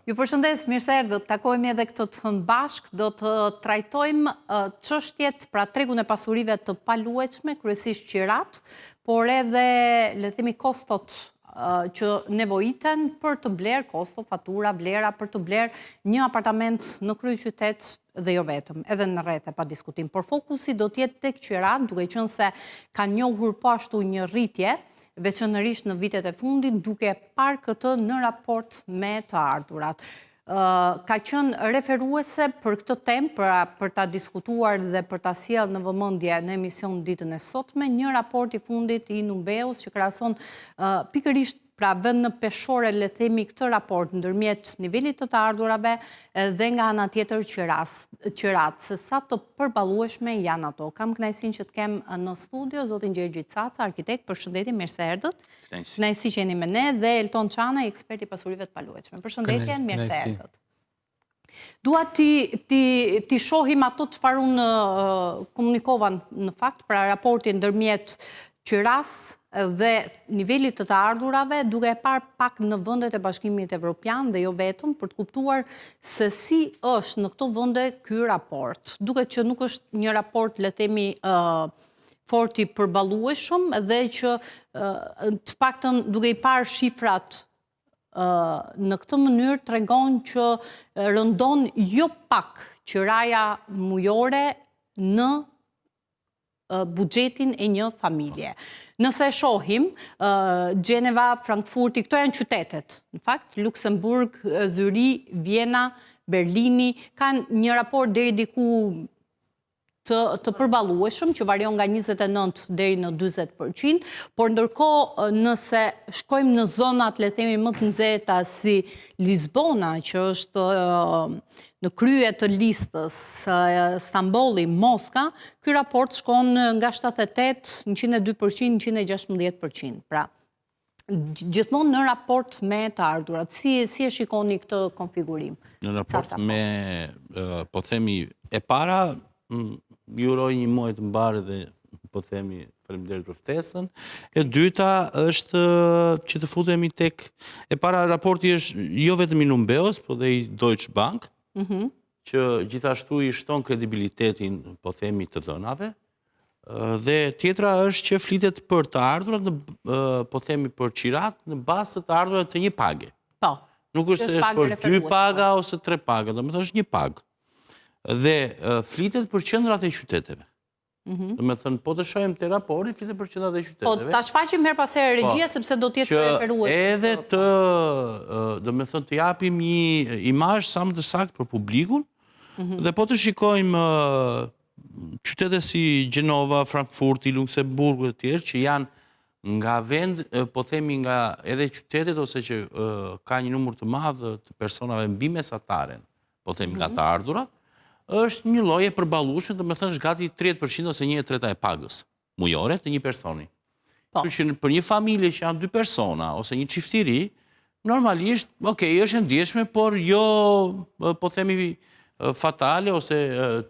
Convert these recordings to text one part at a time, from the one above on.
Ju përshëndes, mirë se erdhët. Takohemi edhe këtë të bashk, do të trajtojmë çështjet pra tregun e pasurive të paluajtshme, kryesisht qirat, por edhe le të themi kostot që nevojiten për të bler kosto, fatura, vlera për të bler një apartament në kryeqytet dhe jo vetëm, edhe në rreth pa diskutim. Por fokusi do të jetë tek qirat, duke qenë se ka njohur po ashtu një rritje, veçanërisht në vitet e fundit, duke parë këtë në raport me të ardhurat. Ka qenë referuese për këtë temë, për ta diskutuar dhe për ta sjellë në vëmendje në emision ditën e sotme, një raport i fundit i Numbeus që krahason pikërisht pra vend në peshore, le themi, këtë raport ndërmjet nivelit të ardhurave dhe nga ana tjetër qirat, se sa të përballueshme janë ato. Kam kënaqësinë që të kem në studio zotin Gjergj Caca, arkitekt, përshëndetje, mirë se erdhët. Kënaqësi që jeni me ne, dhe Elton Çana, ekspert i pasurive të paluajtshme. Përshëndetje, mirë se erdhët. Dua ti shohim ato çfarë unë komunikova në fakt, pra raportin ndërmjet qiras dhe nivelit të ardhurave, duke e parë pak në vendet e Bashkimit Evropian dhe jo vetëm, për të kuptuar se si është në këto vende ky raport. Duket që nuk është një raport, le të themi, fort i përballueshëm dhe që të paktën duke i parë shifrat në këtë mënyrë tregon që rëndon jo pak qiraja mujore në buxhetin e një familje. Nëse shohim, Gjeneva, Frankfurti, këto janë qytetet. Në fakt, Luksemburg, Zyri, Vjena, Berlini, kanë një raport deri diku të përballueshëm, që varion nga 29 deri në 40%, por ndërkohë nëse shkojmë në zonat, le të themi, më të nxehta si Lisbona, që është në krye të listës, Stambolli, Moska, ky raport shkon nga 78, 102%, 116%. Pra, gjithmonë në raport me të ardhurat. Si e shikoni këtë konfigurim? Në raport me, po themi, e para, ju uroj një muaj të mbarë dhe po themi faleminderit për ftesën. E dyta është që të futemi tek, e para raporti është jo vetëm i Numbeus, po dhe i Deutsche Bank, që gjithashtu i shton kredibilitetin, po themi, të dhënave. Dhe tjetra është që flitet për të ardhurat, po themi për qirat, në bazë të ardhurat të një page. Po. Nuk është për 2 paga ose 3 paga, do me thënë është një pagë. Dhe flitet për qendrat e qyteteve. Do me thënë, po të shohim te raporti, flitet për qendrat e qyteteve. Po, ta shfaqim her pas here regjia, sepse do të jetë referuar. Edhe të, do me thënë, të japim një imazh sa më të saktë për publikun, dhe po të shikojmë qytete si Gjenova, Frankfurti, Luksemburgu e tjerë, që janë nga vend, po themi nga edhe qytetet, ose që ka një numër të madh të personave mbi mesataren, po themi nga të ardhurat, është një lloj e përballueshme, do me thënë është gati 30% ose 1/3 e pagës mujore të një personi. Kështu që për një familje që janë 2 persona ose një çiftëri, normalisht, është e ndjeshme, por jo, po themi, fatale ose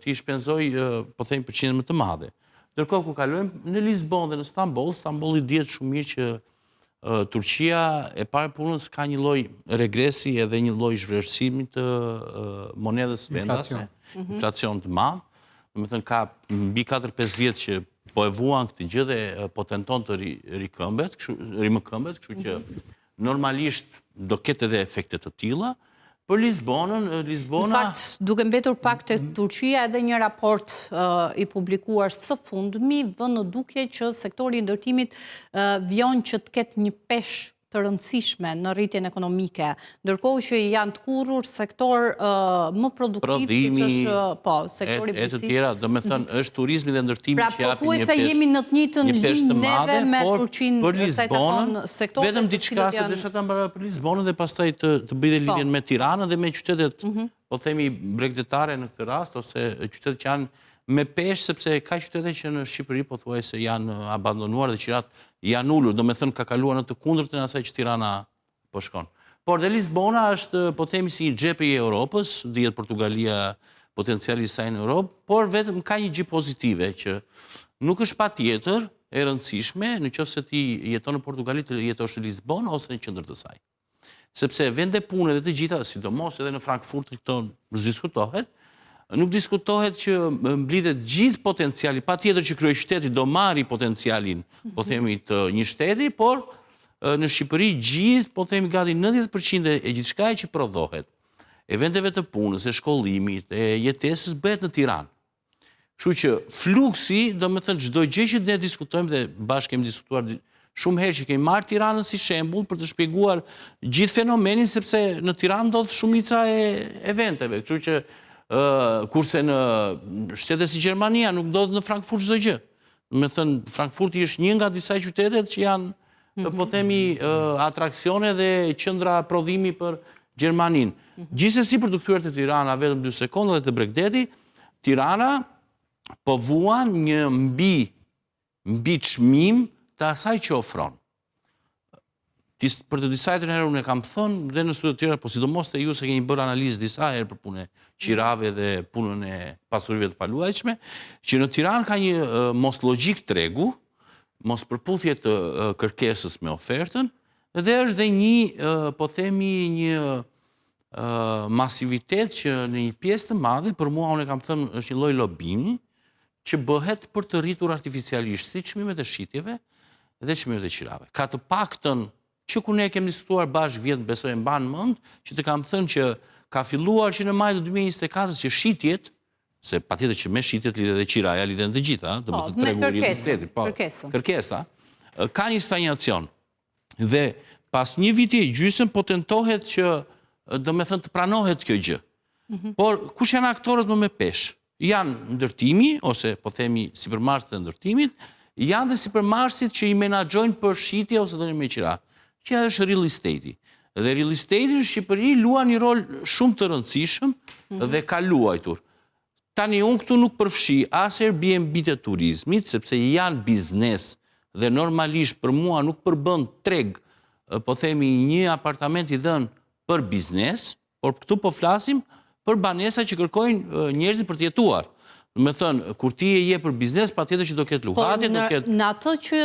ti shpenzoj, po themi, përqindje më të madhe. Ndërkohë kur kalojmë në Lisbonë dhe në Stamboll, Stambolli dihet shumë mirë që Turqia e parë punës ka një lloj regresi edhe një lloj zhvlerësimi të monedhës vendase, inflacion të madh. Do të thënë ka mbi 4-5 vjet që po e vuan këtë gjë dhe po tenton të rimëkëmbet, kështu që normalisht do ketë edhe efekte të tilla. Për Lisbonën, Në fakt, duke mbetur pak te Turqia, edhe një raport i publikuar së fundmi vën në dukje që sektori i ndërtimit vjon që të ketë një peshë të rëndësishme në rritjen ekonomike, ndërkohë që janë të kurrur sektor më produktiv, siç është sektori e të tjera, do me thënë, është turizmi dhe ndërtimi që japin një peshë jemi në të njëjtën linjë neve me Turqinë, për Lisbonën, vetëm diçka se desha ta mbaroj për Lisbonën dhe pastaj të bëj dhe lidhjen me Tiranën dhe me qytetet, po themi, bregdetare në këtë rast, ose qytetet që janë me peshë, sepse ka qytete që në Shqipëri pothuajse janë abandonuar dhe qirat janë ulur, do me thënë ka kaluar në të kundërtën asaj që Tirana po shkon. Por dhe Lisbona është, po themi, si një xhepe i Europës, dihet Portugalia potenciali i saj në Europë, por vetëm ka një gjë pozitive që nuk është patjetër e rëndësishme nëse ti jeton në Portugali të jetosh në Lisbonë ose në qendër të saj. sepse vende pune dhe të gjitha, sidomos edhe në Frankfurt këto diskutohet, nuk diskutohet që mblidhet gjithë potenciali, pa tjetër që kryeqyteti do marri potencialin, po themi, të një shteti, por në Shqipëri gjithë, po themi, gati 90% e gjithçka që prodhohet, e vendeve të punës, e shkollimit, e jetesës bëhet në Tiranë. Kështu që fluksi, do me thënë, çdo gjë që ne diskutojmë dhe bashkë kemi diskutuar shumë herë që kemi marrë Tiranën si shembull për të shpjeguar gjithë fenomenin, sepse në Tiranë ndodh shumica e eventeve. Kështu që kurse në shtete si Gjermania nuk ndodh në Frankfurt çdo gjë. Do me thënë, Frankfurti është një nga disa qytetet që janë, po themi, atraksione dhe qendra prodhimi për Gjermaninë. Gjithsesi, për të kthyer te Tirana vetëm 2 sekonda dhe te Bregdeti, Tirana po vuan një mbi çmim të asaj që ofron. Për të disa herë unë e kam thënë dhe në studio të tjera, po sidomos te ju se keni bërë analizë disa herë për punën e qirave dhe punën e pasurive të paluajtshme, që në Tiranë ka një mos logjik tregu, mos përputhje të kërkesës me ofertën, dhe është dhe një, po themi, një masivitet që në një pjesë të madhe, për mua unë e kam thënë është një lloj lobimi, që bëhet për të rritur artificialisht si çmimet e shitjeve dhe çmimet e qirave. Ka të paktën që kur ne kemi diskutuar bashkë vjet, besoj e mban mend, që të kam thënë që ka filluar që në maj të 2024 që shitjet, se patjetër që me shitjet lidhet dhe qiraja, lidhen të gjitha, do të thotë tregu kërkesa, ka një stagnacion. Dhe pas një viti e gjysmë po tentohet që do me thënë të pranohet kjo gjë. Por kush janë aktorët më me peshë? Janë ndërtimi, ose po themi sipërmarrësit e ndërtimit, janë dhe sipërmarrësit që i menaxhojnë për shitje ose dhe me qira, që është real estate-i. Dhe real estate-i në Shqipëri luan një rol shumë të rëndësishëm dhe ka luajtur. Tani unë këtu nuk përfshi as Airbnb të turizmit, sepse janë biznes dhe normalisht për mua nuk përbën treg, po themi një apartament i dhënë për biznes, por këtu po flasim për banesa që kërkojnë njerëzit për të jetuar. Do me thënë, kur ti e je për biznes, patjetër që do ketë luhatje, do ketë... Në atë që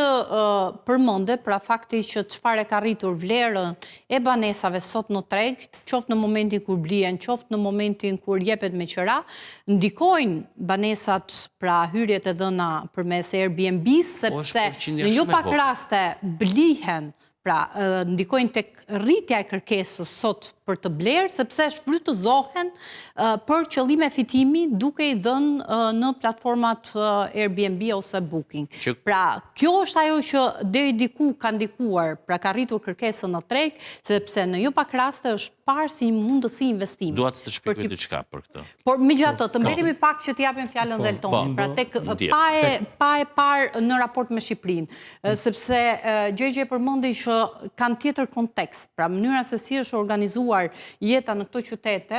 përmende, pra fakti që çfarë ka rritur vlerën e banesave sot në treg, qoftë në momentin kur blien, qoftë në momentin kur jepet me qira, ndikojnë banesat, pra hyrjet e dhëna përmes Airbnb, sepse në jo pak raste blihen, pra ndikojnë tek rritja e kërkesës sot për të blerë, sepse shfrytëzohen për qëllime fitimi duke i dhënë në platformat Airbnb ose Booking. Pra, kjo është ajo që deri diku ka ndikuar, pra ka rritur kërkesën në treg, sepse në jo pak raste është parë si një mundësi investimi. Dua të shpjegoj diçka për këtë. Por megjithatë, të mbetemi pak që të japim fjalën dhe Eltonit, pra tek pa e parë në raport me Shqipërinë, sepse gjëja e përmendi që kanë tjetër kontekst, pra mënyra se si është organizuar jeta në këto qytete,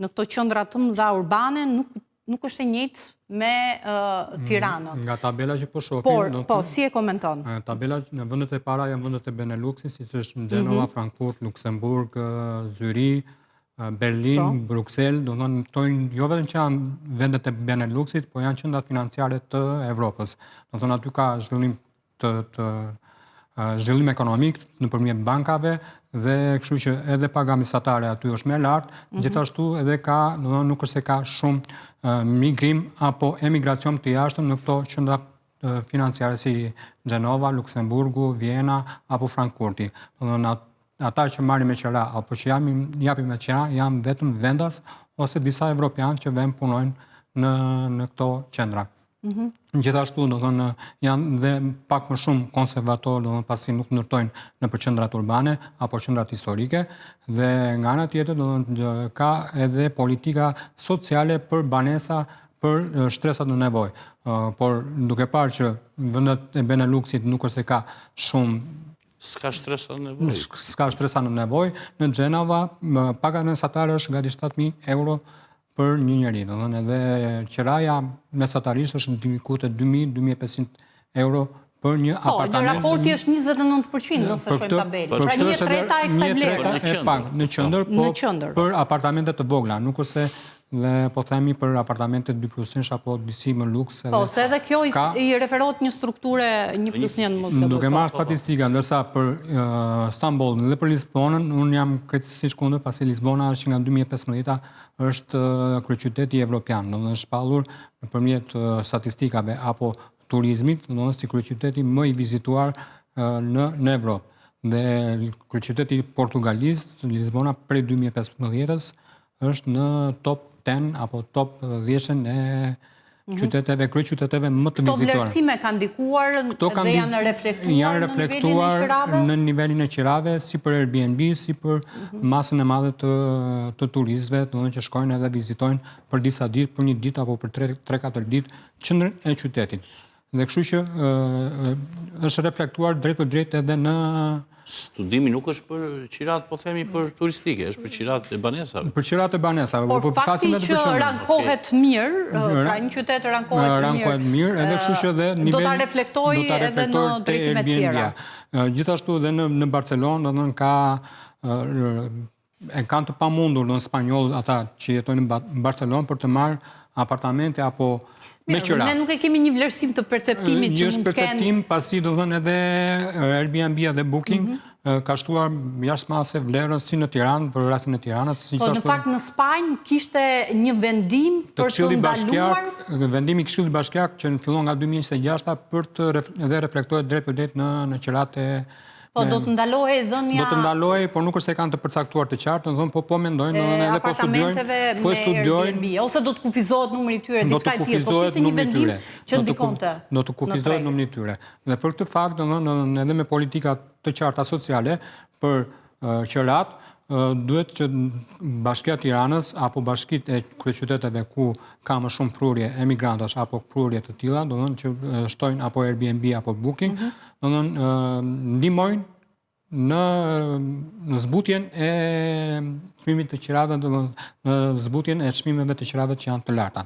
në këto qendra të mëdha urbane, nuk është e njëjtë me Tiranën. Nga tabela që po shohim... Po, si e komenton? Tabela në vendet e para janë vendet e Beneluxit, si që është Genova, Frankfurt, Luksemburg, Zyri, Berlin, Bruxelles, do të thonë jo vetëm që janë vendet e Beneluxit, po janë qendrat financiare të Evropës. Do të thonë aty ka zhvillim zhvillim ekonomik nëpërmjet bankave dhe kështu që edhe paga mesatare aty është më e lartë, gjithashtu edhe ka, nuk është se ka shumë migrim apo emigracion të jashtëm në këto qendra financiare si Genova, Luksemburgu, Vjena apo Frankfurti. Ata që marrin me qira apo që japin me qira janë vetëm vendas ose disa evropianë që vend punojnë në këto qendra. Gjithashtu, do thonë, janë dhe pak më shumë konservatorë, do thonë, pasi nuk ndërtojnë në për qendrat urbane apo qendrat historike, dhe nga ana tjetër, do thonë, ka edhe politika sociale për banesa për shtresat në nevojë. Por duke parë që vendet e Beneluxit nuk është se ka shumë S'ka shtresa në nevojë. S'ka shtresa në nevojë. Në Genova, paga mesatare është gati 7.000 euro për një njeri. Do thonë edhe qiraja mesatarisht është diku te 2.000-2.500 euro për një apartament. Në raporti është 29% nëse shohim tabelën. Pra 1/3 e kësaj vlere. Në qendër, po për apartamente të vogla, nuk është se dhe po themi për apartamente 2+1 apo disi më luks. Po, se edhe kjo i referohet një strukture 1+1 mos gaboj. Duke marrë statistika, ndërsa për Stamboll dhe për Lisbonën, unë jam krejtësisht kundër, pasi Lisbona që nga 2015 është kryeqyteti evropian, do të thënë shpallur nëpërmjet statistikave apo turizmit, do të thënë si kryeqyteti më i vizituar në Evropë. Dhe kryeqyteti Portugalisë, Lisbona prej 2015-s është në top 10 apo top 10 e kryeqyteteve më të vizituar. Këto vlerësime kanë ndikuar dhe janë reflektuar në nivelin e qirave, si për Airbnb, si për masën e madhe të turistëve, do të thonë që shkojnë edhe vizitojnë për disa ditë, për një ditë apo për 3-4 ditë qendrën e qytetit. Dhe kështu që është reflektuar drejt për drejt edhe në... Studimi nuk është për qirat, po themi për turistike, është për qirat e banesave. Për qirat e banesave. Por fakti që rankohet mirë, pra një qytet rankohet mirë, edhe kështu që dhe do ta reflektoj edhe në drejtime të tjera. Gjithashtu edhe në Barcelonë, do të kanë të pamundur në spanjoll ata që jetojnë në Barcelonë për të marrë apartamente apo me qira. Ne nuk e kemi një vlerësim të perceptimit që mund të kenë. Një perceptim, pasi do thënë edhe Airbnb dhe Booking ka shtuar jashtëmase vlerën si në Tiranë, për rastin e Tiranës. Po në fakt në Spanjë kishte një vendim për të ndaluar. Vendimi i Këshillit Bashkiak që fillon nga 2026 për të reflektohet drejt për drejt në qirat e... Po do të ndalohej dhënia... Do të ndalohej, por nuk është se kanë të përcaktuar të qartë, në thonë po mendojnë, edhe po studiojnë... Ose do të kufizohet numri i tyre, diçka e tillë, po kishte një vendim që ndikonte. Do të kufizohet numri i tyre. Dhe për këtë fakt, edhe me politika të qarta sociale, për qerat, duhet që Bashkia e Tiranës apo bashkitë e kryeqyteteve ku ka më shumë prurje emigrantash apo prurje të tilla, do të thonë që shtojnë apo Airbnb apo Booking, do të thonë ndihmojnë në zbutjen e çmimit të qirave, do të thonë në zbutjen e çmimeve të qirave që janë të larta.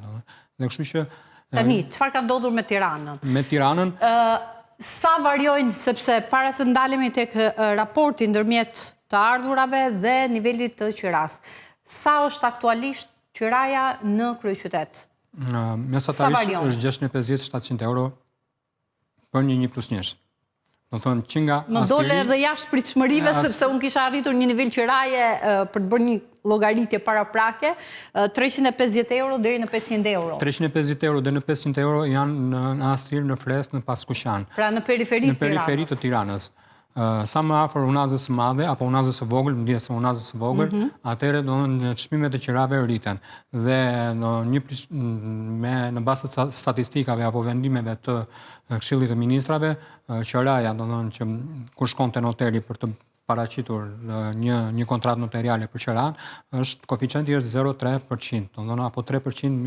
Dhe kështu që tani çfarë ka ndodhur me Tiranën? Me Tiranën sa variojnë, sepse para se ndalemi tek raporti ndërmjet të ardhurave dhe nivelit të qiras. Sa është aktualisht qiraja në kryeqytet? Mesatarisht është 650-700 euro për një 1+1. Do thonë që nga më dole edhe jashtë pritshmërive, sepse unë kisha arritur një nivel qiraje për të bërë një llogaritje paraprake, 350 euro deri në 500 euro. 350 euro deri në 500 euro janë në Astrir, në Fres, në Paskushan. Pra në periferi të Tiranës. Sa më afër Unazës së Madhe apo Unazës së Vogël, më dihet se Unazës së Vogël, atëherë do në çmimet e qirave rriten. Dhe në bazë të statistikave apo vendimeve të Këshillit të Ministrave, qiraja, do të thonë që kur shkonte në hoteli për të paraqitur një kontratë notariale për qiran, është koeficienti është 0,3%, do të thonë apo 3%,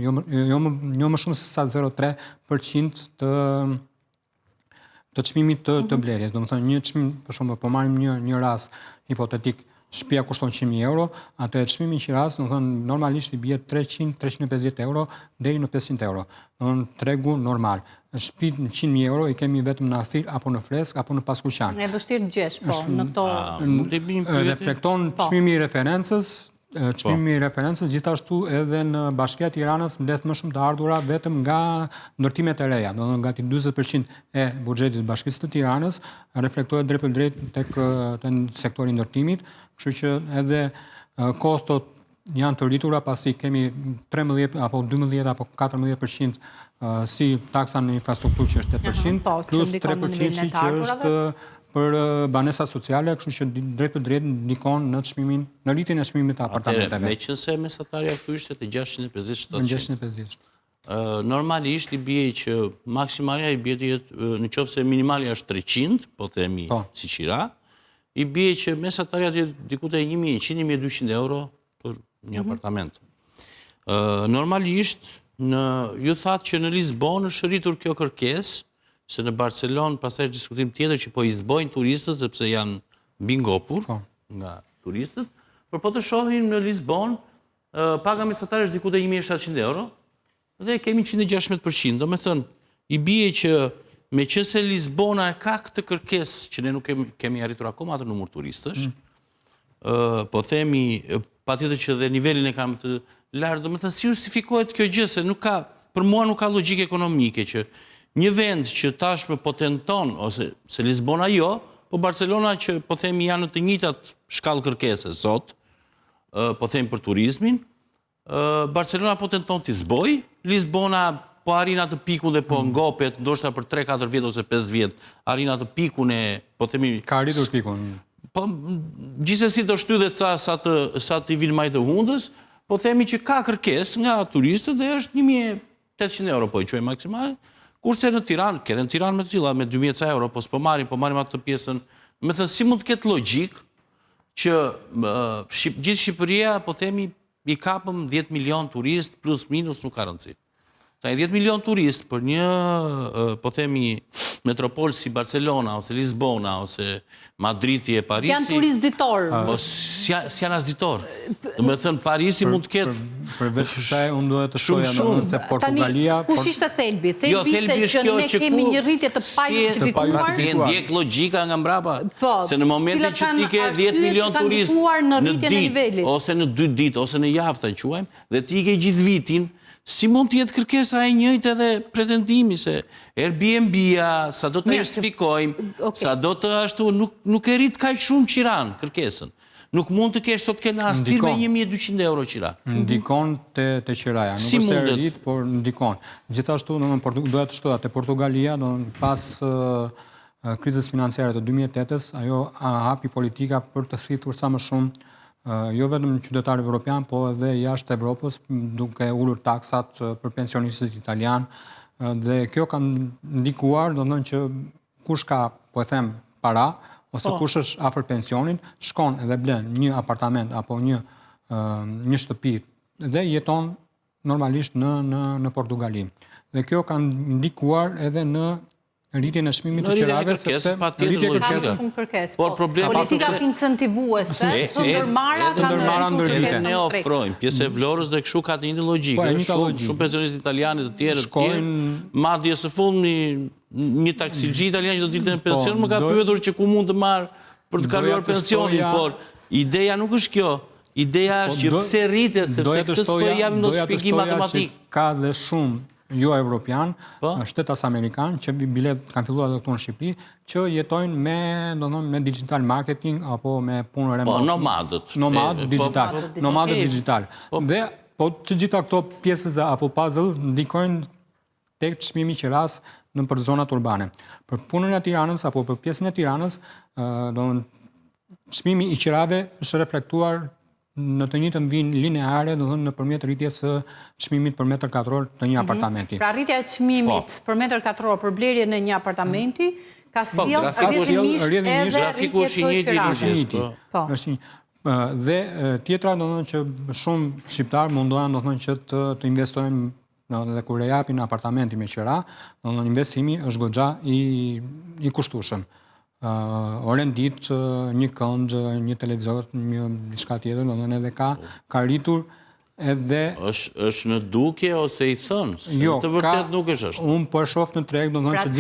jo më shumë se sa 0,3% të çmimit të blerjes. Do të thonë një çmim, për shembull, po marrim një rast hipotetik, shtëpia kushton 100.000 euro, atë çmimi i qiras, do të thonë normalisht i bie 300-350 euro deri në 500 euro. Do të thonë tregu normal. Shtëpi në 100.000 euro i kemi vetëm në Astrir apo në Fresk apo në Paskushan. Është vështirë të gjesh, po, në këto reflekton çmimi i referencës. Çmimi i referencës gjithashtu edhe në Bashkia e Tiranës mbledh më shumë të ardhura vetëm nga ndërtimet e reja, do të thonë gati 40% e buxhetit të Bashkisë të Tiranës reflektohet drejt për drejt tek sektori i ndërtimit, kështu që edhe kostot janë të rritura pasi kemi 13 apo 12 apo 14% si taksa në infrastrukturë që është 8%, plus 3% që është për banesa sociale, kështu që drejt për drejt ndikon në çmimin, në rritjen e çmimit të apartamenteve. Meqense mesatarja këtu ishte te 650-700. 650. Normalisht i bie që maksimalja i bie të jetë, në qoftë se minimalja është 300, po themi si qira, i bie që mesatarja të jetë diku te 1.100-1.200 euro për një apartament. Normalisht ju thatë që në Lisbonë është rritur kjo kërkesë, se në Barcelonë pastaj është diskutim tjetër që po i zbojnë turistët sepse janë bingopur nga turistët, por po të shohim në Lisbonë, paga mesatare është diku te 1.700 euro dhe kemi 116%. Do me thënë, i bie që meqense Lisbona e ka këtë kërkesë që ne nuk kemi arritur akoma atë numër turistësh, po themi patjetër që dhe nivelin e kanë të lartë, do me thënë si justifikohet kjo gjë, se për mua nuk ka logjik ekonomike që një vend që tashmë po tenton, ose se Lisbona jo, po Barcelona që po themi janë të njëjtat shkallë kërkese sot, po themi për turizmin, Barcelona po tenton t'i zboj, Lisbona po arrin atë pikun dhe po ngopet, ndoshta për 3-4 vjet ose 5 vjet, arrin atë pikun e, po themi... Ka arritur pikun. Po, gjithsesi do shtydhet sa të vinë majtë të hundës, po themi që ka kërkes nga turistët dhe është 1.800 euro, po i quaj maksimal, kurse në Tiranë, këtë në Tiranë me të tilla, me 2.000 euro, po s'po marrim atë pjesën, me thënë si mund të ketë logjik që gjithë Shqipëria, po themi, i kapëm 10 milion turist, plus minus nuk ka rëndësi. Ta 10 milion turist për një, po themi, metropolë si Barcelona, ose Lisbona, ose Madridi e Parisi... Janë turist ditor. Si janë as ditor. Do me thënë, Parisi mund të ketë... Përveç kësaj, unë duhet të shoja në se Portugalia... Tani, kush ishte thelbi? Thelbi ishte që ne kemi një rritje të pajustifikuar. Si e ndjek logjika nga mbrapa. Se në momentin që ti ke 10 milion turist në ditë, ose në 2 ditë, ose në javë të quajmë, dhe ti ke gjithë vitin, si mund të jetë kërkesa e njëjtë edhe pretendimi se Airbnb-a, sa do të justifikojmë, sa do të ashtu, nuk e rrit kaq shumë qiran kërkesën. Nuk mund të kesh sot kena astir me 1.200 euro qira. Ndikon të qiraja, nuk është e rrit, por ndikon. Gjithashtu, doja të shtoja, të Portugalia, pas krizës financiare të 2008-ës, ajo hapi politika për të thithur sa më shumë jo vetëm qytetarë evropian, po edhe jashtë Evropës, duke ullur taksat për pensionistët italian, dhe kjo ka ndikuar, do të thonë që kush ka, po e them, para, ose kush është afër pensionin, shkon edhe blen një apartament apo një shtëpi dhe jeton normalisht në Portugali. Dhe kjo ka ndikuar edhe në rritjen e çmimit të qirave, sepse rritje kërkesë. Por problemi politika incentivuese, ndërmarra kanë ndërvite. Ne ofrojmë pjesë e Vlorës dhe kështu ka të njëjtën logjikë. Shumë pensionistë italianë të tjerë, madje së fundmi një taksixhi italian që do të dilte në pension më ka pyetur që ku mund të marr për të kaluar pensionin, por ideja nuk është kjo. Ideja është që pse rritet, sepse këtë s'po jam në shpjegim matematik. Ka dhe shumë jo evropian, shtetas amerikan, që bilet kanë filluar edhe këtu në Shqipëri, që jetojnë me digital marketing apo me punë remote. Po, nomadët. Nomadët digital. Dhe, po, që gjitha këto pjesës apo puzzle ndikojnë tek çmimi i qiras në për zonat urbane. Për punën e Tiranës apo për pjesën e Tiranës, çmimi i qirave është reflektuar në të njëjtën vijnë lineare, do të thonë nëpërmjet rritjes së çmimit për metër katror të një apartamenti. Pra rritja e çmimit për metër katror për blerjen e një apartamenti ka sjell rrjedhimisht grafiku është i njëjtë. Dhe tjetra do të thonë që shumë shqiptar mundohen do të thonë që të investojnë dhe kur e japin apartamenti me qira, do të thonë investimi është goxha i kushtueshëm. Oren ditë, një kënd, një televizor, një diçka tjetër, do të thonë edhe ka rritur edhe... është në dukje ose i thënë? Jo, të vërtet nuk është. Unë po e shoh në treg, do të thonë që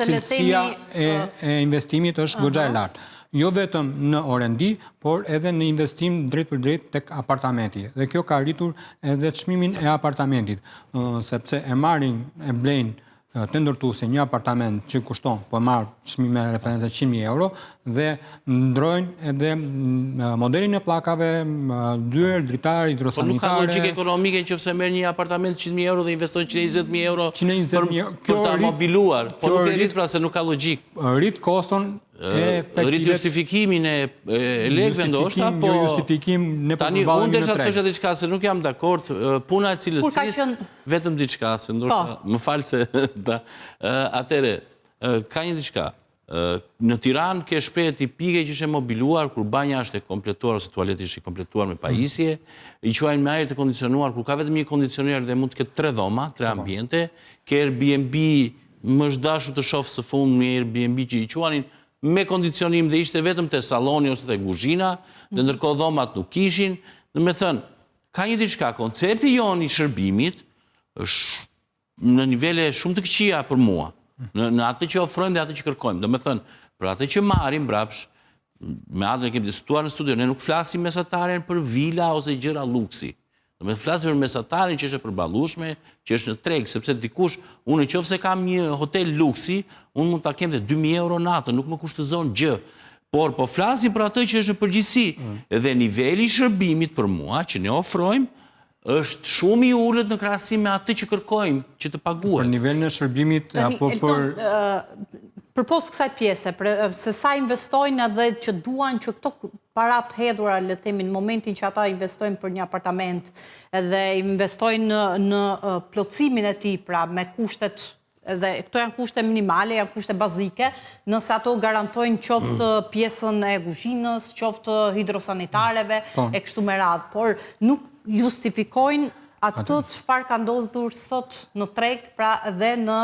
cilësia e investimit është goxha e lartë. Jo vetëm në orendi, por edhe në investim drejt për drejt tek apartamenti. Dhe kjo ka rritur edhe çmimin e apartamentit, sepse e marrin, e blejnë të ndërtu se një apartament që kushton, po marë çmime referencë 100.000 euro, dhe ndrojnë edhe modelin e pllakave, dyer, dritar, hidrosanitare. Po nuk ka logjikë ekonomike nëse merr një apartament 100.000 euro dhe investon 120.000 euro për ta mobiluar. Po nuk e rrit pra se nuk ka logjikë. Rrit koston rrit justifikimin e lekëve ndoshta, po justifikim në tani unë desha të thosha diçka se nuk jam dakord, puna e cilësisë vetëm diçka se ndoshta më fal se atëre ka një diçka. Në Tiranë ke shpreh tipike që është e mobiluar kur banja është e kompletuar ose tualeti është i kompletuar me pajisje, i quajnë me ajër të kondicionuar kur ka vetëm një kondicioner dhe mund të ketë 3 dhoma, 3 ambiente, ke Airbnb më është dashur të shoh së fundi me Airbnb që i quanin me kondicionim dhe ishte vetëm te salloni ose te kuzhina, dhe ndërkohë dhomat nuk kishin. Do të thënë, ka një diçka, koncepti jon i shërbimit është në nivele shumë të këqija për mua, në atë që ofrojmë dhe atë që kërkojmë. Do të thënë, për atë që marrim mbrapsh, me atë kemi diskutuar në studio, ne nuk flasim mesataren për vila ose gjëra luksi. Me flasim për mesatarin që është e përballueshme, që është në treg, sepse dikush, unë nëse kam një hotel luksi, unë mund ta kem te 2.000 euro natën, nuk më kushtozon gjë. Por po flasim për atë që është në përgjithësi. Dhe niveli i shërbimit për mua që ne ofrojmë është shumë i ulët në krahasim me atë që kërkojmë që të paguhet. Për nivelin e shërbimit apo për përpos kësaj pjese, se sa investojnë edhe që duan që këto parat hedhura, le të themi, në momentin që ata investojnë për një apartament edhe investojnë në plotësimin e tij, pra me kushtet, edhe këto janë kushte minimale, janë kushte bazike, nëse ato garantojnë qoftë pjesën e kuzhinës, qoftë hidrosanitareve, e kështu me radhë, por nuk justifikojnë atë çfarë ka ndodhur sot në treg, pra edhe në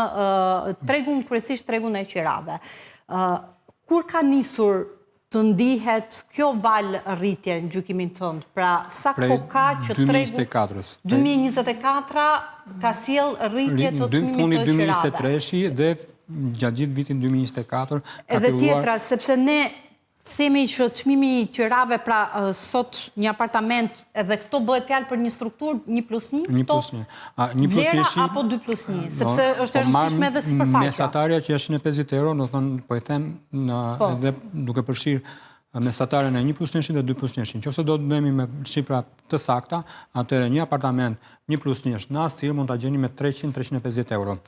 tregun, kryesisht tregun e qirave. Kur ka nisur të ndihet kjo val rritje në gjykimin tënd? Pra, sa kohë ka që tregu 2024 ka sjell rritje të çmimit fundi të qirave? 2023 dhe gjatë gjithë vitin 2024 ka edhe filluar. Tjetra, sepse ne themi që çmimi i qirave, pra sot një apartament, edhe këto bëhet fjalë për një strukturë 1+1? 1+1. 1+1 vlera apo 2+1? Sepse është e rëndësishme edhe sipërfaqja. Mesatarja që është 150 euro, do thonë, po i them edhe duke përfshirë mesataren e 1+1 dhe 2+1. Nëse do të bëhemi me shifra të sakta, atëherë një apartament 1+1 në Astir mund ta gjeni me 300-350 euro.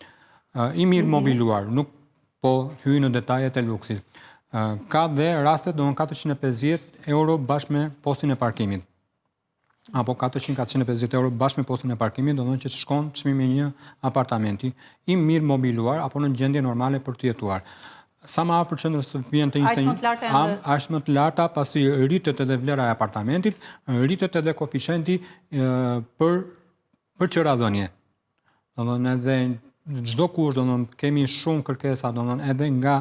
I mirë mobiluar, nuk po hyj në detajet e luksit. Ka dhe rastet do në 450 euro bashkë me postin e parkimit. Apo 400-450 euro bashkë me postin e parkimit, do në që të shkon çmimi një apartamenti i mirë mobiluar apo në gjendje normale për të jetuar. Sa më afër qendrës të vjen të 21, aq më të larta, pasi rritet edhe vlera e apartamentit, rritet edhe koeficienti për qëradhënie. Do në edhe çdo kush, do në kemi shumë kërkesa, do në edhe nga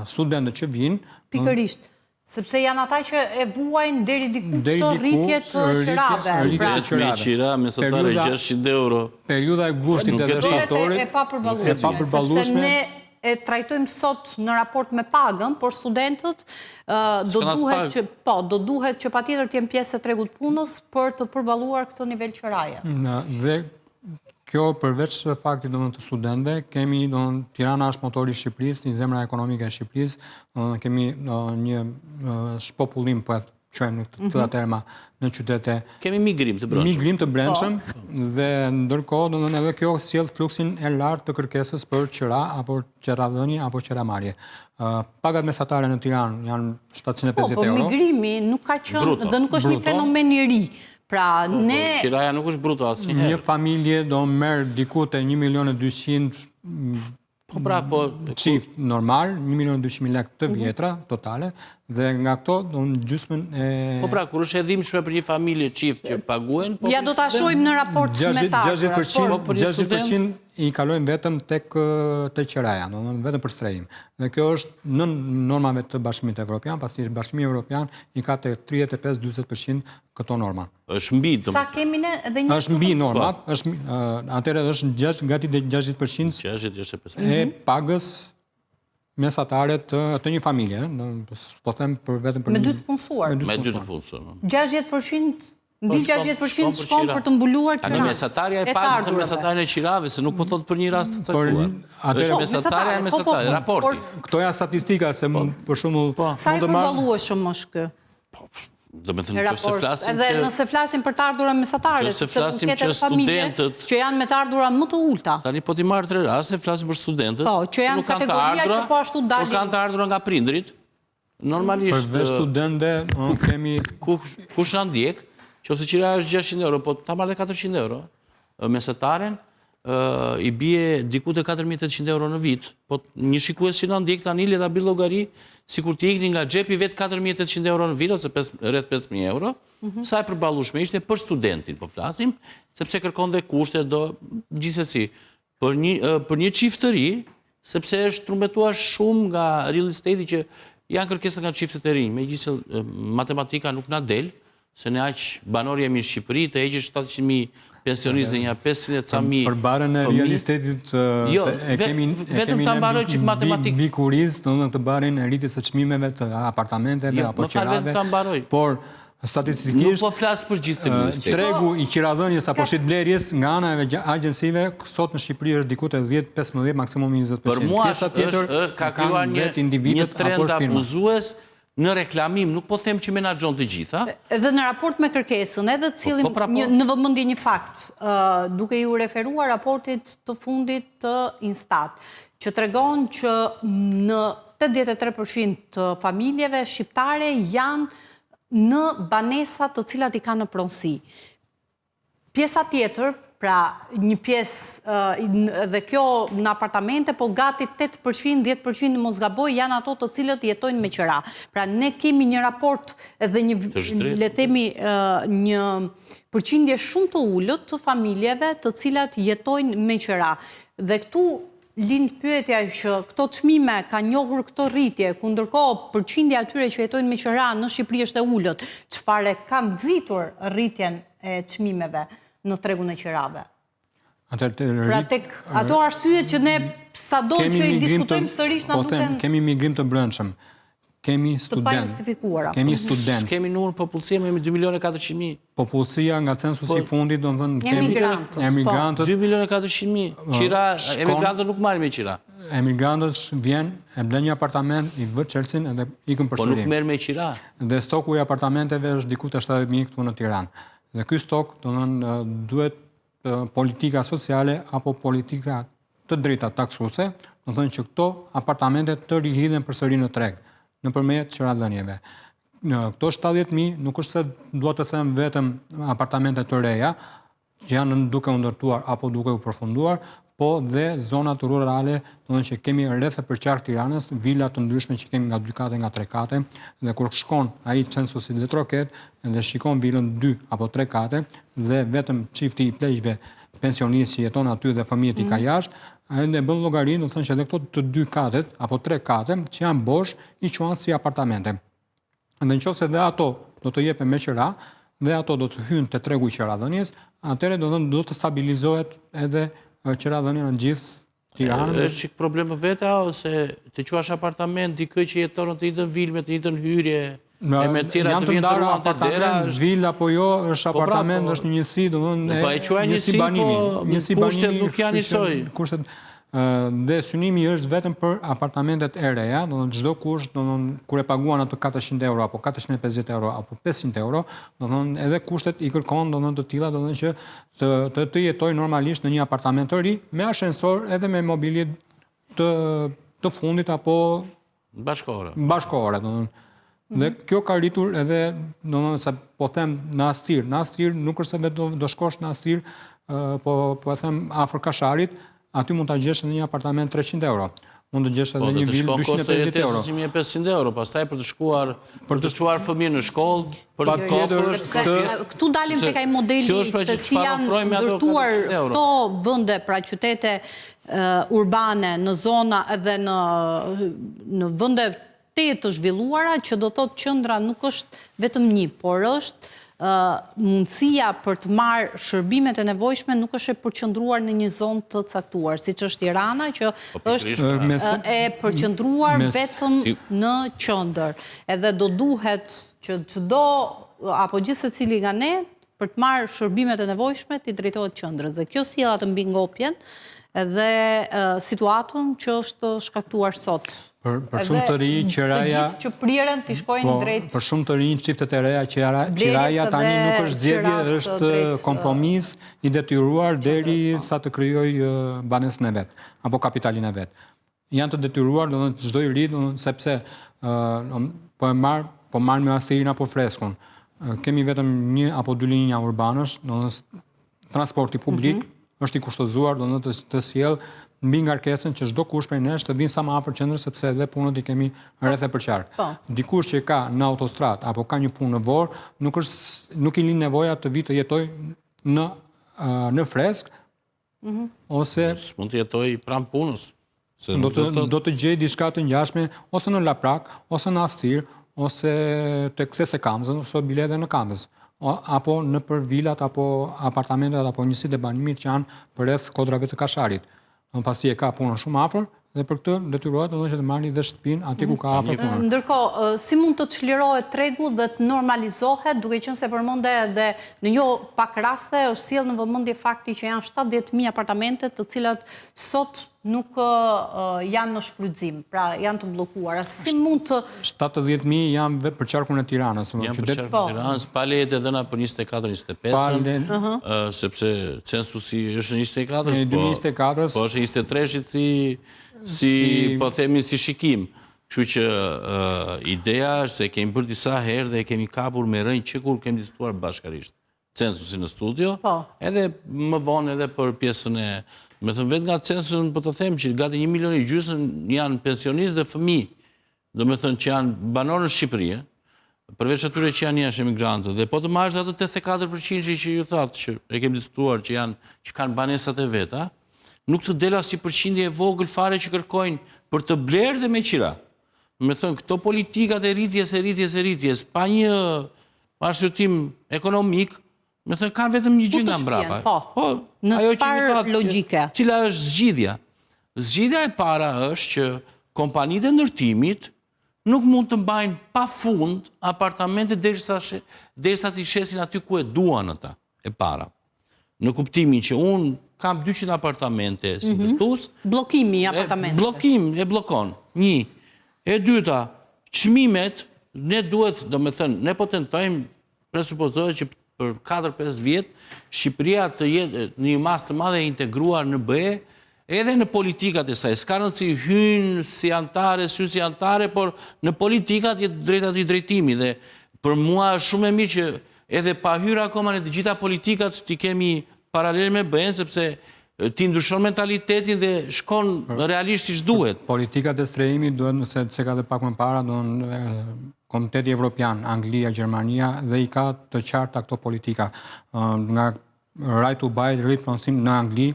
studentët që vinë. Pikërisht, sepse janë ata që e vuajnë deri diku të rritje të qirave. Me qira, mesatare 600 euro. Periudha e gushtit edhe shtatorit e papërballueshme. Sepse ne e trajtojmë sot në raport me pagën, por studentët do duhet që patjetër të jenë pjesë e tregut punës për të përballuar këtë nivel qiraje. Dhe kjo përveç faktit të studentëve, kemi Tirana është motori i Shqipërisë, një zemra ekonomike e Shqipërisë, kemi një shpopullim, po e quajmë në të terma në qytete. Kemi migrim të brendshëm. Migrim të brendshëm dhe ndërkohë edhe kjo sjell fluksin e lartë të kërkesës për qira apo qiradhënie apo qiramarrje. Pagat mesatare në Tiranë janë 750 euro. Po migrimi nuk ka qenë dhe nuk është një fenomen i ri. Pra, ne... Qiraja nuk është bruto asnjëherë. Një familje do merr diku te 1.200.000 çift normal, 1.200.000 lekë të vjetra totale, dhe nga këto do në gjysmën e... Po pra, kur është edhimshme për një familje çift që paguhen... Ja do ta shohim në raport me ta. 60% i kalojnë vetëm tek qiraja, vetëm për strehim. Dhe kjo është në normave të Bashkimit Evropian, pasi Bashkimi Evropian i ka te 35-40% këto norma. Është mbi. Sa kemi ne edhe një... Është mbi normat, atëherë është gati 60% e pagës mesatare të një familje, po them për vetëm për me dy të punësuar. Me dy të punësuar. 60% mbi 60% shkon për të mbuluar qiratë. Tani mesatarja e pagës e mesatarja e qirave, se nuk po thot për një rast të caktuar. Atëherë mesatarja e mesatarja, raporti. Këto janë statistika se për shembull sa i përballueshëm është ky? Do me thënë që se flasim edhe nëse flasim për të ardhura mesatare, se flasim që studentët që janë me të ardhura më të ulta. Tani po ti marrë 3 raste, flasim për studentët. Po, që janë kategoria që po ashtu dalin. Po kanë të ardhura nga prindrit. Normalisht përveç studentëve kemi kush na ndjek, qofse qira është 600 euro, po ta marrë 400 euro mesataren, i bie diku te 4.800 euro në vit. Po një shikues që na ndjek tani le ta bëj llogari, sikur të ikni nga xhepi vet 4.800 euro në vit ose rreth 5.000 euro, sa e përballueshme ishte për studentin, po flasim, sepse kërkon dhe kushte gjithsesi për një çift të ri, sepse është trumbetuar shumë nga real estate që janë kërkesa nga çiftet e rinj, megjithëse matematika nuk na del, se ne aq banor jemi në Shqipëri, të heqësh 700.000 pensionistë dhe një 500 ca mijë. Për barën e real estate-it e kemi vetëm ta mbaroj çik matematikë. Bikuriz, domethënë të barën e rritjes së çmimeve të apartamenteve apo qirave. Por Nuk Statistikisht, po flas për gjithë të ministrit. tregu i qiradhënies apo shitblerjes nga ana e agjensive sot në Shqipëri është diku te 10-15, maksimum 20%. Për mua Pjesa tjetër ka krijuar një trend abuzues në reklamim, nuk po them që menaxhon të gjitha. Edhe në raport me kërkesën, edhe cilim në vëmendje një fakt, duke ju referuar raportit të fundit të Instat, që tregon që në 83% të familjeve shqiptare janë në banesa të cilat i kanë në pronësi. Pjesa tjetër, pra një pjesë dhe kjo në apartamente, po gati 8%, 10% në mos gaboj janë ato të cilët jetojnë me qira. Pra ne kemi një raport edhe le themi një përqindje shumë të ullët të familjeve të cilat jetojnë me qira. Dhe këtu lind pyetja që këto çmime kanë njohur këto rritje, ku ndërkohë përqindja atyre që jetojnë me qira në Shqipëri është e ullët, çfarë ka nxitur rritjen e çmimeve në tregun e qirave. Pra tek ato arsye që ne sado që i diskutojmë sërish na duken kemi migrim të brendshëm. Kemi student. Kemi student. Kemi numër popullsie me 2.400.000. Popullsia nga censusi i fundit, domethënë kemi emigrantët. 2.400.000. Qira, emigrantët nuk marrin me qira. Emigrantët vjen, e blen një apartament, i vë Chelsea edhe ikën për sëri. Po nuk merr me qira. Dhe stoku i apartamenteve është diku te 70.000 këtu në Tiranë. Dhe ky stok, domethënë, duhet politika sociale apo politika të drejta taksuese, domethënë që këto apartamente të rihidhen përsëri në treg nëpërmjet qiradhënieve. Në këto 70.000 nuk është se dua të them vetëm apartamente të reja që janë duke u ndërtuar apo duke u përfunduar, po dhe zonat rurale, domethënë që kemi rreth e përqark Tiranës, vila të ndryshme që kemi nga 2 kate, nga 3 kate, dhe kur shkon ai censusi dhe troket, dhe shikon vilën 2 apo 3 kate, dhe vetëm çifti i pleqjve pensionistë që jeton aty dhe fëmijët i ka jashtë, ai ne bën llogarinë, do të thonë që edhe këto të 2 katet apo 3 kate që janë bosh i quhen si apartamente. Dhe nëse dhe ato do të jepen me qira, dhe ato do të hyjnë te tregu i qiradhënies, atëherë do të stabilizohet edhe qiradhënia në gjithë Tiranën. Është çik problem vetë ose të quash apartament dikë që jeton në të njëjtën vilë me të njëjtën hyrje? Me tjera të vjen të ruan të dera, vila apo jo, është apartament, është një njësi, domethënë njësi banimi. Njësi kushtet nuk janë njësoj. Kushtet dhe synimi është vetëm për apartamentet e reja, domethënë çdo kusht, domethënë kur e paguan ato 400 euro apo 450 euro apo 500 euro, domethënë edhe kushtet i kërkon domethënë të tilla, domethënë që të jetojë normalisht në një apartament të ri me ashensor edhe me mobilje të fundit apo bashkëore, domethënë. Dhe kjo ka rritur edhe, domethënë sa po them në Astir. Në Astir nuk është se vetë do shkosh në Astir, po e them afër Kasharit, aty mund ta gjesh në një apartament 300 euro. Mund të gjesh edhe një vilë 250 euro. Po, 1500 euro, pastaj për të çuar fëmijën në shkollë, për të kohë. Këtu dalim tek ai modeli të si janë ndërtuar këto vende, pra qytete urbane në zona edhe në vende të zhvilluara, që do thotë qendra nuk është vetëm një, por është mundësia për të marrë shërbimet e nevojshme nuk është e përqendruar në një zonë të caktuar, siç është Tirana, që është e përqendruar vetëm në qendër. Edhe do duhet që çdo apo gjithë secili nga ne për të marrë shërbimet e nevojshme të drejtohet qendrës. Dhe kjo sjell atë mbingopjen edhe situatën që është shkaktuar sot. Për shumë të rinj qiraja që prirën të shkojnë drejt. Për shumë të rinj çiftet e reja qiraja tani nuk është zgjedhje, është kompromis i detyruar deri sa të krijojë banesën e vet apo kapitalin e vet. Janë të detyruar, domethënë çdo i ri, sepse po marr me Astirin apo Freskun. Kemi vetëm 1 apo 2 linja urbanësh, domethënë transporti publik është i kushtozuar, domethënë të sjell mbi ngarkesën që çdo kush prej nesh të vinë sa më afër qendrës, sepse edhe punët i kemi rreth e përqark. Dikush që ka në autostradë apo ka një punë në Vor, nuk i lind nevoja të vi të jetoj në Fresk, ose mund të jetoj pranë punës. Do të gjej diçka të ngjashme ose në Laprak, ose në Astir, ose tek Kthese Kamzës, ose bilete në Kamzës, apo nëpër vilat apo apartamentet apo njësitë e banimit që janë përreth kodrave të Kasharit. Pasi e ka punën shumë afër dhe për këtë detyrohet që të marrni dhe shtëpinë aty ku ka afër punën. Ndërkohë, si mund të çlirohet tregu dhe të normalizohet, duke qenë se përmende edhe në jo pak raste është sjell në vëmendje fakti që janë 70.000 apartamente të cilat sot nuk janë në shfrytëzim, pra janë të bllokuara. Si mund të 70.000 janë vetëm për qarkun e Tiranës, janë për qarkun e Tiranës, pa lejet e dhëna për 24-25, sepse censusi është 24, po është 23 si po themi si shikim. Kështu që ideja është se kemi bërë disa herë dhe kemi kapur me rënjë që kur kemi diskutuar bashkarisht censusi në studio, edhe më vonë edhe për pjesën e me thëmë vetë nga censusën për të them që gati 1,5 milion janë pensionistë dhe fëmijë, do me thënë që janë banorë në Shqipëri, përveç atyre që janë jashtë emigrantët, dhe po të marrësh atë 84% që ju thatë, që e kemi diskutuar që kanë banesat e veta, nuk të del asnjë përqindje e vogël fare që kërkojnë për të blerë dhe me qira. Me thënë, këto politikat e rritjes, pa një arsyetim ekonomik, me thënë, kanë vetëm një gjë nga mbrapa. Po, në çfarë logjike? Cila është zgjidhja? Zgjidhja e para është që kompanitë e ndërtimit nuk mund të mbajnë pa fund apartamente derisa t'i shesin aty ku e duan ata, e para. Në kuptimin që unë kam 200 apartamente si ndërtues. Bllokimi i apartamenteve. Bllokim, e bllokon. Një. E dyta, çmimet, ne duhet, do me thënë, ne po tentojmë, presupozohet që për 4-5 vjetë, Shqipëria të jetë në një mas të madhe integruar në BE, edhe në politikat e saj. S'ka rëndësi hynë si antare, si antare, por në politikat jetë drejtat i drejtimi. Dhe për mua është shumë e mirë që edhe pa hyrë akoma në të gjitha politikat t'i kemi paralel me BE-n, sepse ti ndryshon mentalitetin dhe shkon realisht si duhet. Politikat e strehimit duhet, nëse ka dhe pak më para, Komiteti Evropian, Anglia, Gjermania, dhe i ka të qarta këto politika. Nga right to buy, rripronësim në Angli,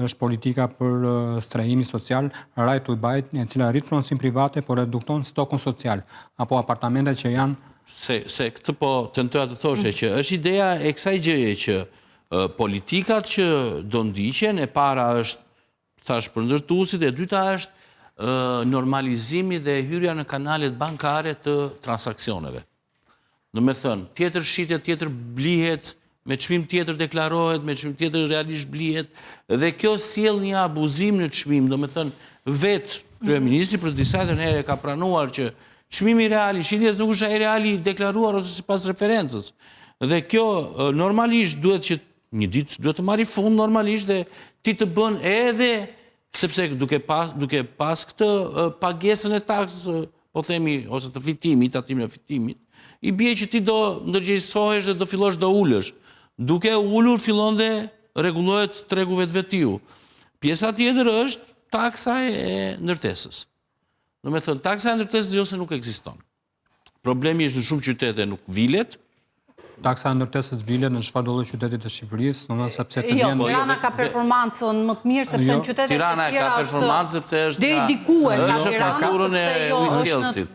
është politika për strehimi social, right to buy, e cila rripronësim private, por redukton stokun social, apo apartamentet që janë... Se këtë po tentoja të thoshe që është ideja e kësaj gjëje që politikat që do ndiqen, e para është, thash për ndërtuesit, e dyta është normalizimi dhe hyrja në kanalet bankare të transaksioneve. Në me thënë, tjetër shitje, tjetër blihet, me çmim tjetër deklarohet, me çmim tjetër realisht blihet, dhe kjo sjell një abuzim në çmim, do me thënë, vetë kryeministri për disa herë ka pranuar që çmimi real i shitjes nuk është ai reali deklaruar ose sipas referencës. Dhe kjo normalisht duhet që një ditë duhet të marrë fund normalisht dhe ti të bën edhe sepse duke pas këtë pagesën e taksës, po themi, ose të fitimit, atimin e fitimit, i bie që ti do ndërgjegjësohesh dhe do fillosh do ulësh. Duke ulur fillon dhe rregullohet tregu vetvetiu. Pjesa tjetër është taksa e ndërtesës. Do me thënë, taksa e ndërtesës ose nuk ekziston. Problemi është në shumë qytete nuk vilet. Taksa e ndërtesës vilet në çfarëdo lloj qytetit të Shqipërisë, domethënë sepse të vjen. Tirana ka performancën më të mirë sepse në qytetet e tjera Tirana ka performancë sepse është dedikuar nga faturën e ujësjellësit.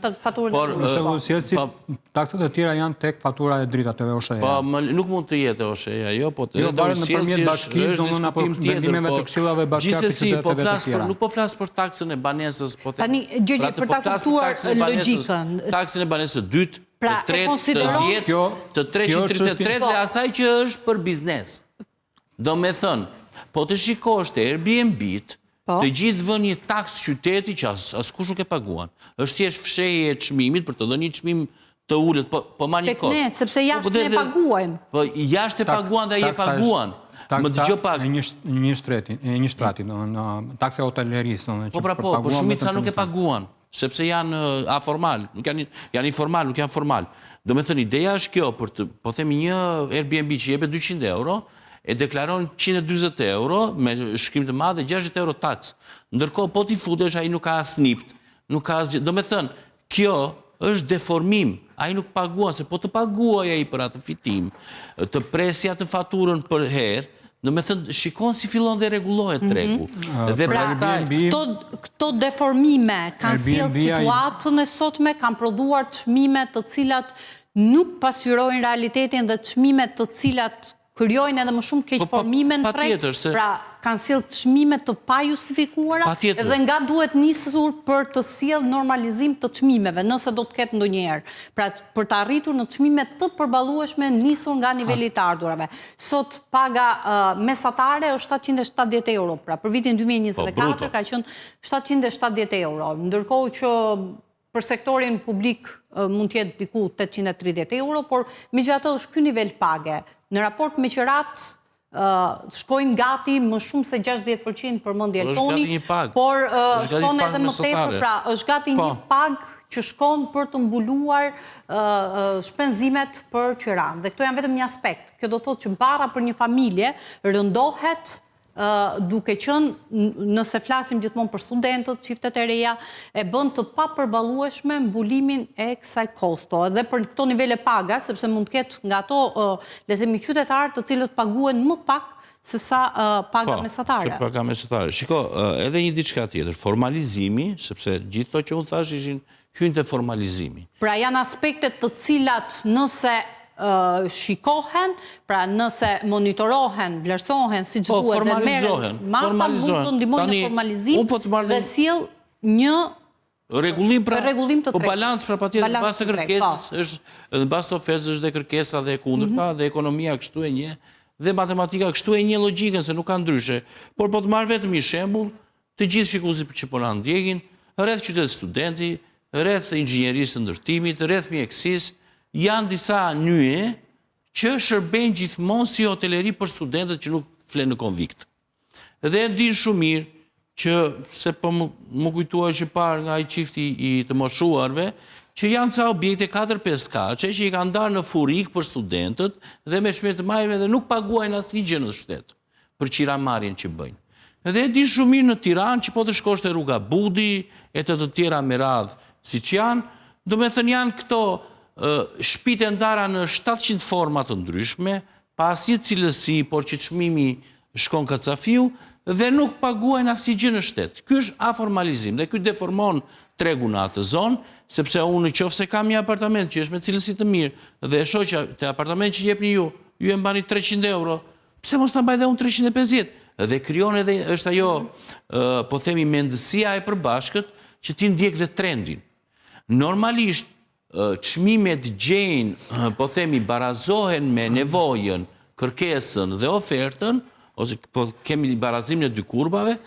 Por ujësjellësit, taksat e tjera janë tek fatura e dritateve OSHE-ja. Po nuk mund të jetë OSHE-ja, jo, po të nëpërmjet bashkisë, domethënë apo vendimeve të këshillave bashkiake të qyteteve të tjera. Nuk po flas për taksën e banesës, po them. Tani gjëgje për ta kuptuar logjikën. Taksën e banesës së dytë, pra, të tretë, të 333 dhe asaj që është për biznes. Do me thënë, po të shikosh të Airbnb-t, të gjithë vën një taks qyteti që askush nuk e paguan. Është thjesht fshehje e çmimit për të dhënë një çmim të ulët, po ma një kohë. Tek ne, sepse jashtë ne paguajmë. Po jashtë e paguan dhe ai e paguan. Taksa e një shtrati, taksa e hotelerisë. Po pra po shumica nuk e paguan. Sepse janë aformal, janë informal, nuk janë formal. Do me thënë, ideja është kjo, për të, po themi një Airbnb që jepet 200 euro, e deklaron 120 euro me shkrim të madh dhe 60 euro taks. Ndërkohë, po t'i futesh, ai nuk ka as NIPT, nuk ka as... Do me thënë, kjo është deformim, ai nuk paguan, se po të paguaj ai për atë fitim, të presja të faturën për herë, do me thënë, shikon si fillon dhe regulohet tregu. Dhe pastaj... Këto deformime kanë sjellë situatën e sotme, kanë prodhuar çmime të cilat nuk pasqyrojnë realitetin dhe çmime të cilat krijojnë edhe më shumë keqformime në treg. Pra, kanë sjellë çmime të pajustifikuara dhe nga duhet nisur për të sjellë normalizim të çmimeve, nëse do të ketë ndonjëherë. Pra për të arritur në çmime të përballueshme nisur nga niveli i të ardhurave. Sot paga mesatare është 770 euro, pra për vitin 2024 ka qenë 770 euro, ndërkohë që për sektorin publik mund të jetë diku 830 euro, por megjithatë është ky nivel page. Në raport me qerat shkojnë gati më shumë se 60% përmendje Eltoni, por shkon edhe më tepër, pra është gati një pagë që shkon për të mbuluar shpenzimet për qeran. Dhe këto janë vetëm një aspekt. Kjo do të thotë që bara për një familje rëndohet duke qenë, nëse flasim gjithmonë për studentët, çiftet e reja, e bën të papërballueshme mbulimin e kësaj kosto. Edhe për këto nivele paga, sepse mund të ketë nga ato, le të themi, qytetarë të cilët paguhen më pak se sa paga mesatare. Paga mesatare. Shiko, edhe një diçka tjetër, formalizimi, sepse gjithë to që unë thash ishin hyn te formalizimi. Pra janë aspektet të cilat nëse shikohen, pra nëse monitorohen, vlerësohen, si që duhet dhe merren masa, mund të ndihmojnë në formalizim dhe sjell një rregullim të tregtit. Balans pra patjetër në bazë të kërkesës, në bazë të ofertës është dhe kërkesa dhe e kundërta, dhe ekonomia kështu e një, dhe matematika kështu e një logjikën se nuk ka ndryshe. Por po të marr vetëm një shembull, të gjithë shikuesit që po na ndjekin, rreth qytetit studenti, rreth inxhinierisë së ndërtimit, rreth mjekësisë, janë disa nyje që shërbejnë gjithmonë si hoteleri për studentët që nuk flenë në konvikt. Dhe e din shumë mirë që, se po më kujtuar që parë nga i qifti i të moshuarve, që janë ca objekte 4-5 kaçe që i kanë ndarë në furik për studentët dhe me shmet të majve dhe nuk paguajnë asnjë gjë në shtet për qiramarrjen që bëjnë. Dhe e din shumë mirë në Tiranë që po të shkosh te rruga Budi e të tjera me radhë siç janë, do me thënë janë këto shtëpitë ndara në 700 forma të ndryshme, pa asnjë cilësi, por që çmimi shkon kacafiu dhe nuk paguajnë asnjë gjë në shtet. Ky është aformalizim dhe ky deformon tregun në atë zonë, sepse unë nëse kam një apartament që është me cilësi të mirë dhe e shoh që te apartamenti që jepni ju e mbani 300 euro, pse mos ta mbaj dhe unë 350? Dhe krijon edhe është ajo, po themi, mendësia e përbashkët që ti ndjek dhe trendin. Normalisht çmimet gjejnë, po themi, barazohen me nevojën, kërkesën dhe ofertën, ose po kemi barazim në dy kurbave,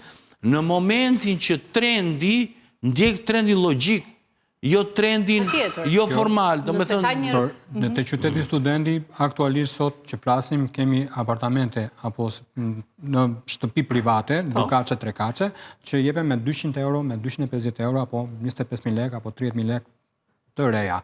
në momentin që trendi ndjek trendin logjik, jo trendin jo formal. Në të qyteti studenti, aktualisht sot që flasim, kemi apartamente apo në shtëpi private, 2 kaçe, 3 kaçe, që jepen me 200 euro, me 250 euro, apo 25.000 lek, apo 30.000 lek të reja.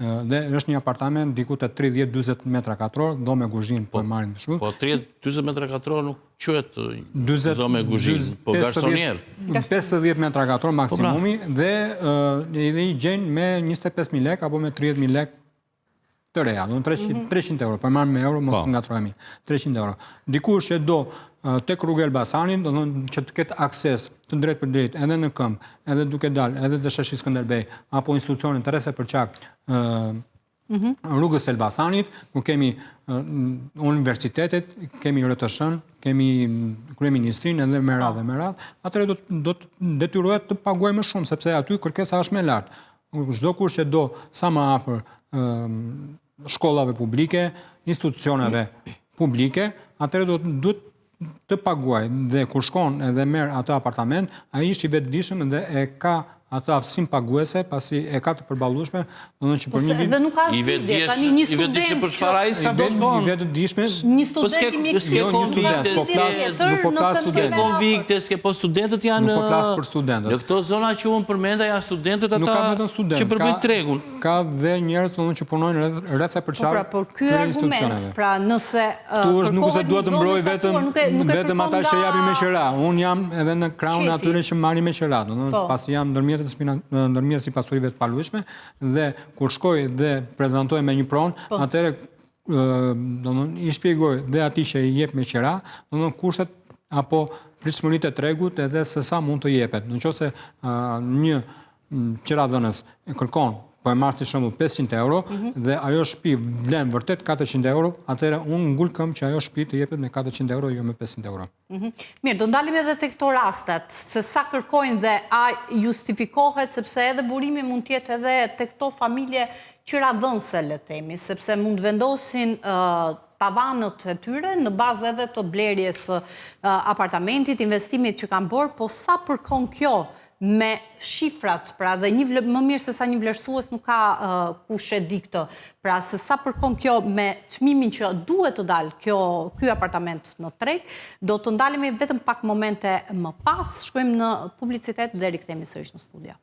Dhe është një apartament diku të 30-40 metra katror, do me kuzhinë po e marrim shumë. Po 30-40 metra katror nuk quhet do me kuzhinë, po garsonier. 50 metra katror maksimumi dhe i gjenë me 25.000 lek apo me 30.000 lek të reja, do 300 euro, po e marrim me euro, mos të ngatrohemi. 300 euro. Dikush që do tek rruga Elbasanit, do që të ketë akses të drejt për drejt, edhe në këmbë, edhe duke dalë, edhe të sheshi Skënderbej, apo institucionin të rese për qak rrugës Elbasanit, ku kemi universitetet, kemi RTSH-n, kemi kryeministrin edhe me radhë, atëre do të detyrohet të paguajmë shumë, sepse aty kërkesa është më e lartë. Çdo kush që do sa më afër shkollave publike, institucioneve publike, atëre do të paguaj dhe kur shkon edhe merr atë apartament, ai është i vetëdijshëm dhe e ka atë aftësim paguese, pasi e ka të përballueshme, domethënë që për një vit dhe nuk ka zgjidhje, tani një student për çfarë ai s'ka do shkon. I vetëdijshme, një student i mjekësisë, nuk po flas student. Konvikte, po studentët janë. Nuk po flas për studentët. Në këto zona që unë përmenda janë studentët ata që përbëjnë tregun. Ka dhe njerëz që punojnë rreth e përçarë. Pra, por ky argument, pra nëse nuk se duhet të mbroj vetëm ata që japin me qira. Unë jam edhe në krahun atyre që marrin me qira, domethënë pasi jam ndërmjetës i pasurive të palueshme dhe kur shkoj dhe prezantoj me një pronë, atëherë i shpjegoj dhe atij që i jep me qira, domethënë kushtet apo pritshmëritë e tregut edhe se sa mund të jepet. Nëse një qiradhënës kërkon po e marrë si shembull 500 euro, dhe ajo shtëpi vlen vërtet 400 euro, atëherë unë ngul këm që ajo shtëpi të jepet me 400 euro, jo me 500 euro. Mirë, do ndalim edhe të këto rastet, se sa kërkojnë dhe a justifikohet, sepse edhe burimi mund tjetë edhe të këto familje qiradhënëse, le themi, sepse mund vendosin tavanët e tyre në bazë edhe të blerjes apartamentit, investimit që kanë bërë, po sa përkon kjo me shifrat, pra dhe më mirë se sa një vlerësues nuk ka kush e di këtë, pra se sa përkon kjo me çmimin që duhet të dalë ky apartament në treg, do të ndalemi vetëm pak momente më pas, shkojmë në publicitet dhe rikthehemi sërish në studio.